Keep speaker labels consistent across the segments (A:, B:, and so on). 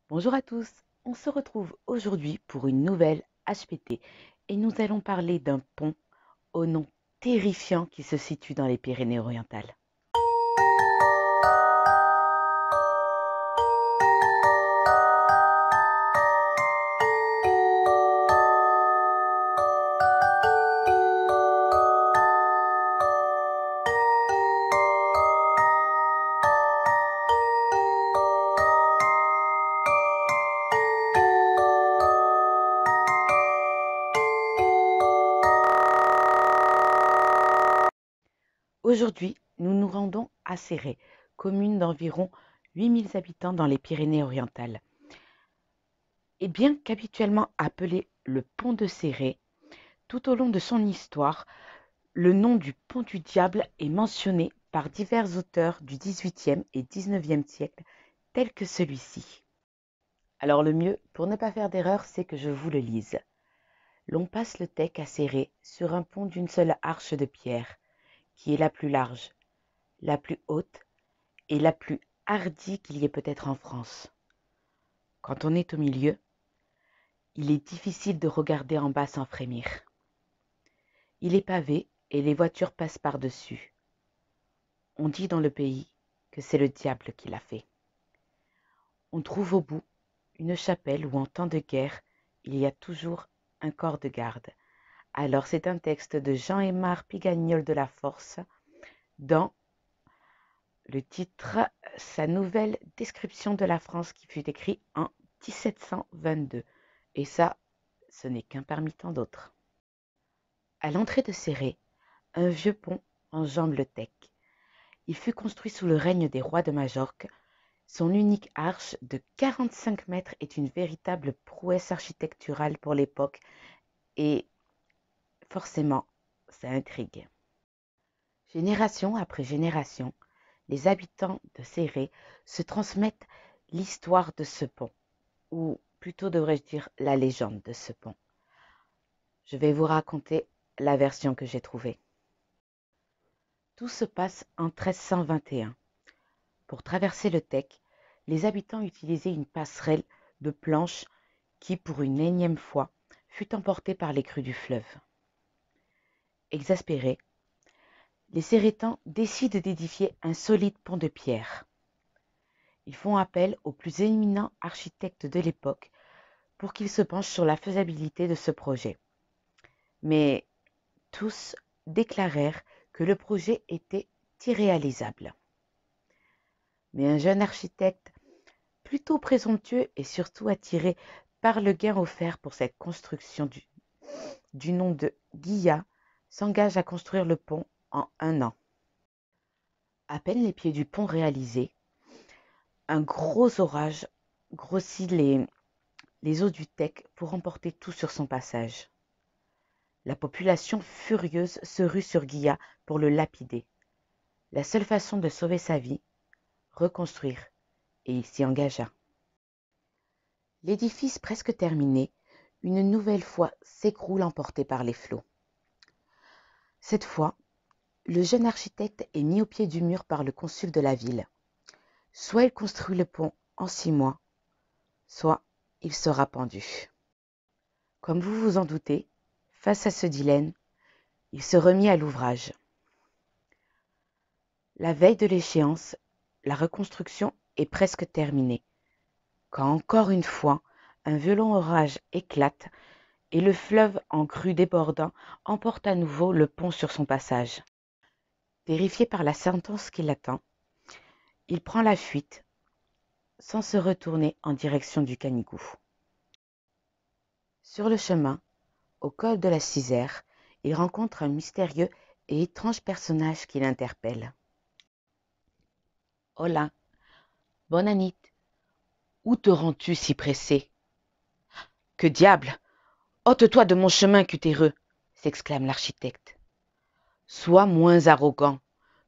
A: Bonjour à tous, on se retrouve aujourd'hui pour une nouvelle HPT et nous allons parler d'un pont au nom terrifiant qui se situe dans les Pyrénées-Orientales. Aujourd'hui, nous nous rendons à Céret, commune d'environ 8000 habitants dans les Pyrénées-Orientales. Et bien qu'habituellement appelé le pont de Céret, tout au long de son histoire, le nom du pont du diable est mentionné par divers auteurs du XVIIIe et XIXe siècle, tels que celui-ci. Alors le mieux, pour ne pas faire d'erreur, c'est que je vous le lise. L'on passe le Tech à Céret sur un pont d'une seule arche de pierre, qui est la plus large, la plus haute et la plus hardie qu'il y ait peut-être en France. Quand on est au milieu, il est difficile de regarder en bas sans frémir. Il est pavé et les voitures passent par-dessus. On dit dans le pays que c'est le diable qui l'a fait. On trouve au bout une chapelle où en temps de guerre, il y a toujours un corps de garde. Alors c'est un texte de Jean-Aimar Pigagnol de la Force dans le titre Sa nouvelle description de la France qui fut écrit en 1722. Et ça, ce n'est qu'un parmi tant d'autres. À l'entrée de Céret, un vieux pont enjambe le Tech. Il fut construit sous le règne des rois de Majorque. Son unique arche de 45 mètres est une véritable prouesse architecturale pour l'époque et forcément, ça intrigue. Génération après génération, les habitants de Céret se transmettent l'histoire de ce pont, ou plutôt devrais-je dire la légende de ce pont. Je vais vous raconter la version que j'ai trouvée. Tout se passe en 1321. Pour traverser le Tech, les habitants utilisaient une passerelle de planches qui, pour une énième fois, fut emportée par les crues du fleuve. Exaspérés, les Céretans décident d'édifier un solide pont de pierre. Ils font appel aux plus éminents architectes de l'époque pour qu'ils se penchent sur la faisabilité de ce projet. Mais tous déclarèrent que le projet était irréalisable. Mais un jeune architecte, plutôt présomptueux et surtout attiré par le gain offert pour cette construction du nom de Guillat, s'engage à construire le pont en 1 an. À peine les pieds du pont réalisés, un gros orage grossit les eaux du Tech pour emporter tout sur son passage. La population furieuse se rue sur Guillat pour le lapider. La seule façon de sauver sa vie, reconstruire, et il s'y engagea. L'édifice presque terminé, une nouvelle fois s'écroule emporté par les flots. Cette fois, le jeune architecte est mis au pied du mur par le consul de la ville. Soit il construit le pont en 6 mois, soit il sera pendu. Comme vous vous en doutez, face à ce dilemme, il se remit à l'ouvrage. La veille de l'échéance, la reconstruction est presque terminée, quand encore une fois, un violent orage éclate et le fleuve en crue débordant emporte à nouveau le pont sur son passage. Terrifié par la sentence qui l'attend, il prend la fuite sans se retourner en direction du Canigou. Sur le chemin, au col de la Cisère, il rencontre un mystérieux et étrange personnage qui l'interpelle. « Hola, bonne année, où te rends-tu si pressé ?»« Que diable! Ôte-toi de mon chemin, cutéreux !» s'exclame l'architecte. « Sois moins arrogant.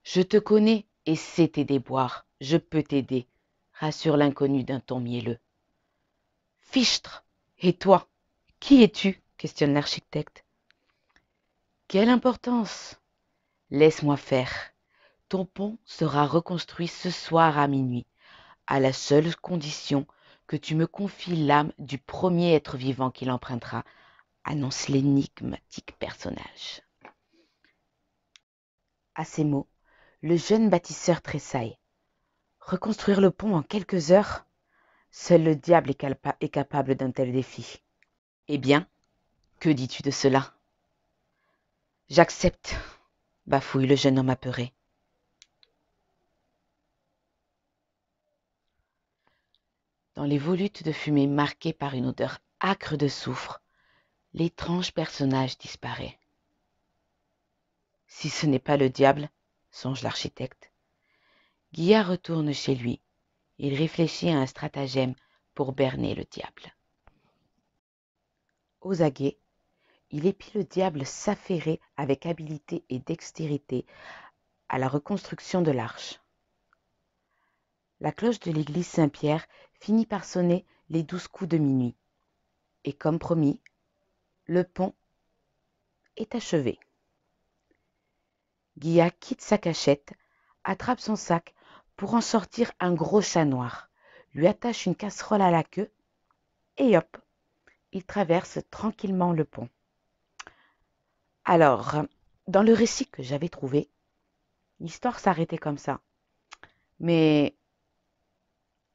A: Je te connais et sais tes déboires. Je peux t'aider, » rassure l'inconnu d'un ton mielleux. « Fichtre! Et toi, qui es-tu » questionne l'architecte. « Quelle importance! Laisse-moi faire. Ton pont sera reconstruit ce soir à minuit. à la seule condition que tu me confies l'âme du premier être vivant qu'il empruntera, annonce l'énigmatique personnage. À ces mots, le jeune bâtisseur tressaille. Reconstruire le pont en quelques heures? Seul le diable est capable d'un tel défi. Eh bien, que dis-tu de cela? J'accepte, bafouille le jeune homme apeuré. Dans les volutes de fumée marquées par une odeur âcre de soufre, l'étrange personnage disparaît. Si ce n'est pas le diable, songe l'architecte. Guillard retourne chez lui. Il réfléchit à un stratagème pour berner le diable. Aux aguets, il épie le diable s'affairer avec habileté et dextérité à la reconstruction de l'arche. La cloche de l'église Saint-Pierre finit par sonner les 12 coups de minuit. Et comme promis, le pont est achevé. Guilla quitte sa cachette, attrape son sac pour en sortir un gros chat noir, lui attache une casserole à la queue et hop, il traverse tranquillement le pont. Alors, dans le récit que j'avais trouvé, l'histoire s'arrêtait comme ça. Mais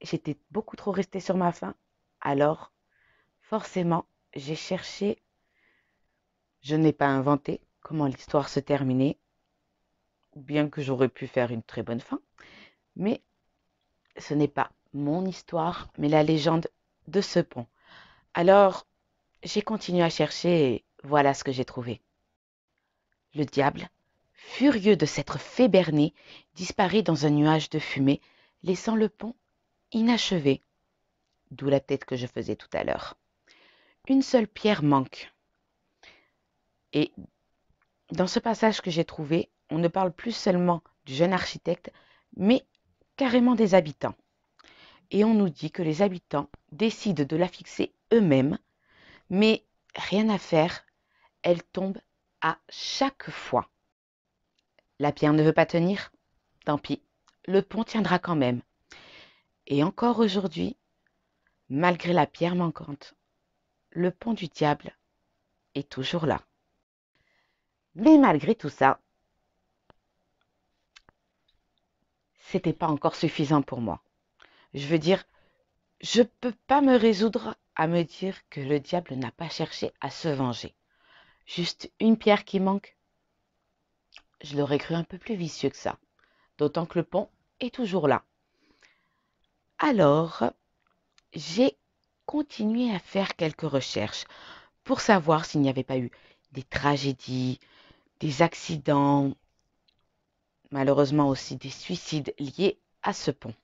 A: j'étais beaucoup trop restée sur ma faim. Alors, forcément, j'ai cherché. Je n'ai pas inventé comment l'histoire se terminait, bien que j'aurais pu faire une très bonne fin. Mais ce n'est pas mon histoire, mais la légende de ce pont. Alors, j'ai continué à chercher et voilà ce que j'ai trouvé. Le diable, furieux de s'être fait berner, disparaît dans un nuage de fumée, laissant le pont inachevé, d'où la tête que je faisais tout à l'heure. Une seule pierre manque. Et dans ce passage que j'ai trouvé, on ne parle plus seulement du jeune architecte, mais carrément des habitants. Et on nous dit que les habitants décident de la fixer eux-mêmes, mais rien à faire, elle tombe à chaque fois. La pierre ne veut pas tenir? Tant pis, le pont tiendra quand même. Et encore aujourd'hui, malgré la pierre manquante, le pont du diable est toujours là. Mais malgré tout ça, c'était pas encore suffisant pour moi. Je veux dire, je peux pas me résoudre à me dire que le diable n'a pas cherché à se venger. Juste une pierre qui manque, je l'aurais cru un peu plus vicieux que ça. D'autant que le pont est toujours là. Alors, j'ai continué à faire quelques recherches pour savoir s'il n'y avait pas eu des tragédies, des accidents, malheureusement aussi des suicides liés à ce pont.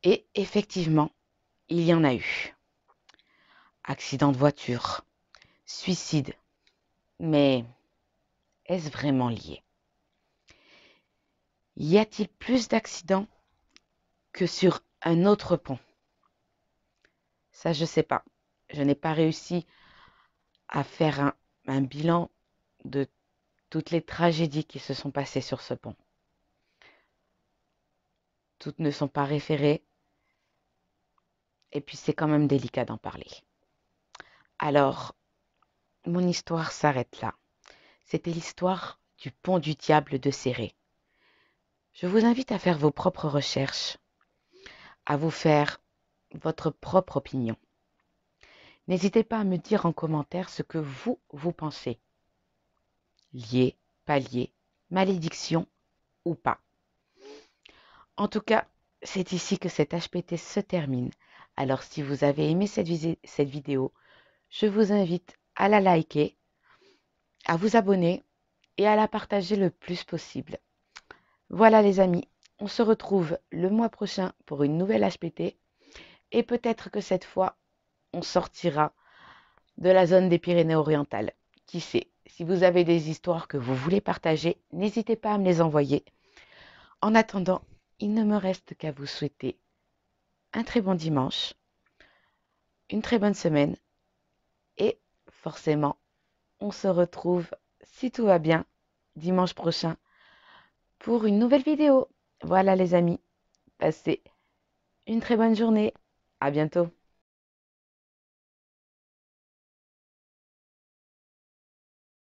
A: Et effectivement, il y en a eu. Accident de voiture, suicide. Mais est-ce vraiment lié? Y a-t-il plus d'accidents que sur un autre pont? Ça, je ne sais pas. Je n'ai pas réussi à faire un bilan de toutes les tragédies qui se sont passées sur ce pont. Toutes ne sont pas référées. Et puis, c'est quand même délicat d'en parler. Alors, mon histoire s'arrête là. C'était l'histoire du pont du diable de Céré. Je vous invite à faire vos propres recherches, à vous faire votre propre opinion. N'hésitez pas à me dire en commentaire ce que vous pensez. Lié, pas lié, malédiction ou pas. En tout cas, c'est ici que cet HPT se termine. Alors si vous avez aimé cette vidéo, je vous invite à la liker, à vous abonner et à la partager le plus possible. Voilà les amis, on se retrouve le mois prochain pour une nouvelle HPT et peut-être que cette fois, on sortira de la zone des Pyrénées-Orientales. Qui sait, si vous avez des histoires que vous voulez partager, n'hésitez pas à me les envoyer. En attendant, il ne me reste qu'à vous souhaiter un très bon dimanche, une très bonne semaine et forcément, on se retrouve, si tout va bien, dimanche prochain pour une nouvelle vidéo. Voilà les amis, passez une très bonne journée. À bientôt.